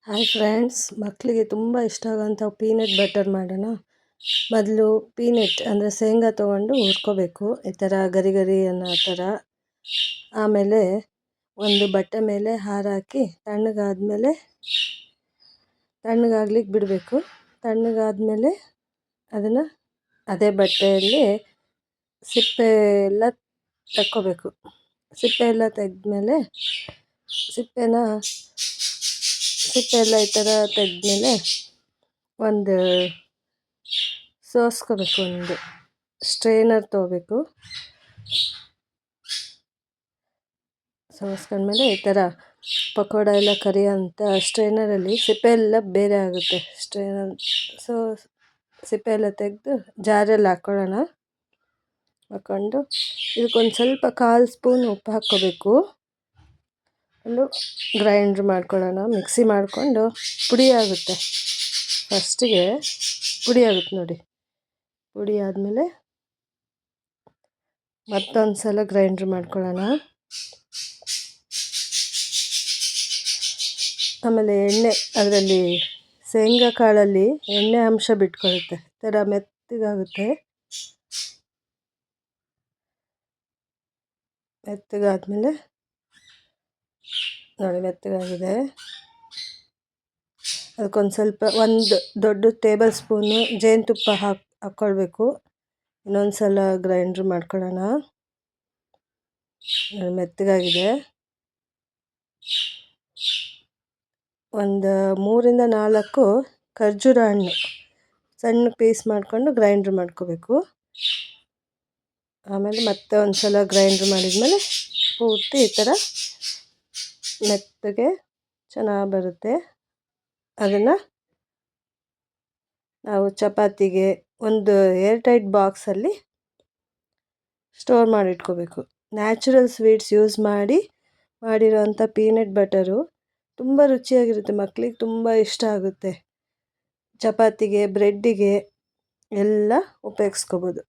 Hi friends, ಮಕ್ಕಳಿಗೆ ತುಂಬ ಇಷ್ಟ ಆಗೋಂಥ ಪೀನಟ್ ಬಟರ್ ಮಾಡೋಣ. ಮೊದಲು ಪೀನಟ್ ಅಂದರೆ ಶೇಂಗಾ ತೊಗೊಂಡು ಹುರ್ಕೋಬೇಕು, ಈ ಥರ ಗರಿ ಗರಿ ಅನ್ನೋ ಥರ. ಆಮೇಲೆ ಒಂದು ಬಟ್ಟೆ ಮೇಲೆ ಹಾರಾಕಿ ತಣ್ಣಗಾಗ್ಲಿಕ್ಕೆ ಬಿಡಬೇಕು. ತಣ್ಣಗಾದ್ಮೇಲೆ ಅದನ್ನು ಅದೇ ಬಟ್ಟೆಯಲ್ಲಿ ಸಿಪ್ಪೆ ಎಲ್ಲ ತಕ್ಕೋಬೇಕು. ಸಿಪ್ಪೆ ಎಲ್ಲ ತೆಗೆದ್ಮೇಲೆ ಸಿಪ್ಪೆ ಎಲ್ಲ ಈ ಥರ ತೆಗೆದ್ಮೇಲೆ ಒಂದು ಸೋಸ್ಕೋಬೇಕು. ಒಂದು ಸ್ಟ್ರೈನರ್ ತೊಗೋಬೇಕು. ಸೋಸ್ಕೊಂಡ್ಮೇಲೆ ಈ ಥರ ಪಕೋಡ ಎಲ್ಲ ಕರಿಯೋಂಥ ಸ್ಟ್ರೈನರಲ್ಲಿ ಸಿಪ್ಪೆ ಎಲ್ಲ ಬೇರೆ ಆಗುತ್ತೆ. ಸೊ ಸಿಪ್ಪೆ ಎಲ್ಲ ತೆಗೆದು ಜಾರಲ್ಲಿ ಹಾಕ್ಕೊಂಡು ಇದಕ್ಕೊಂದು ಸ್ವಲ್ಪ 1/4 ಸ್ಪೂನ್ ಉಪ್ಪು ಹಾಕ್ಕೋಬೇಕು. ಒಂದು ಗ್ರೈಂಡ್ರ್ ಮಾಡ್ಕೊಳ್ಳೋಣ. ಮಿಕ್ಸಿ ಮಾಡಿಕೊಂಡು ಪುಡಿ ಆಗುತ್ತೆ. ಫಸ್ಟಿಗೆ ಪುಡಿ ಆಗುತ್ತೆ ನೋಡಿ. ಪುಡಿ ಆದಮೇಲೆ ಮತ್ತೊಂದು ಸಲ ಗ್ರೈಂಡ್ರ್ ಮಾಡ್ಕೊಳ್ಳೋಣ. ಆಮೇಲೆ ಎಣ್ಣೆ, ಅದರಲ್ಲಿ ಶೇಂಗಾ ಕಾಳಲ್ಲಿ ಎಣ್ಣೆ ಅಂಶ ಬಿಟ್ಕೊಳ್ಳುತ್ತೆ. ಈ ಥರ ಮೆತ್ತಗಾಗುತ್ತೆ. ಮೆತ್ತಗಾದ್ಮೇಲೆ ನೋಡಿ, ಮೆತ್ತಗಾಗಿದೆ. ಅದಕ್ಕೊಂದು ಸ್ವಲ್ಪ ಒಂದು ದೊಡ್ಡ ಟೇಬಲ್ ಸ್ಪೂನು ಜೇನುತುಪ್ಪ ಹಾಕ್ಕೊಳ್ಬೇಕು. ಇನ್ನೊಂದು ಸಲ ಗ್ರೈಂಡ್ರ್ ಮಾಡ್ಕೊಳ್ಳೋಣ. ಮೆತ್ತಗಾಗಿದೆ. ಒಂದು 3ರಿಂದ 4 ಖರ್ಜೂರ ಹಣ್ಣು ಸಣ್ಣ ಪೀಸ್ ಮಾಡಿಕೊಂಡು ಗ್ರೈಂಡ್ರ್ ಮಾಡ್ಕೋಬೇಕು. ಆಮೇಲೆ ಮತ್ತೆ ಒಂದು ಸಲ ಗ್ರೈಂಡ್ರ್ ಮಾಡಿದ್ಮೇಲೆ ಪೂರ್ತಿ ಈ ಥರ ಮೆತ್ತಗೆ ಚೆನ್ನಾಗಿ ಬರುತ್ತೆ. ಅದನ್ನು ನಾವು ಚಪಾತಿಗೆ ಒಂದು ಏರ್ ಟೈಟ್ ಬಾಕ್ಸಲ್ಲಿ ಸ್ಟೋರ್ ಮಾಡಿಟ್ಕೋಬೇಕು. ನ್ಯಾಚುರಲ್ ಸ್ವೀಟ್ಸ್ ಯೂಸ್ ಮಾಡಿರೋವಂಥ ಪೀನಟ್ ಬಟರು ತುಂಬ ರುಚಿಯಾಗಿರುತ್ತೆ. ಮಕ್ಕಳಿಗೆ ತುಂಬ ಇಷ್ಟ ಆಗುತ್ತೆ. ಚಪಾತಿಗೆ, ಬ್ರೆಡ್ಡಿಗೆ ಎಲ್ಲ ಉಪಯೋಗಿಸ್ಕೋಬೋದು.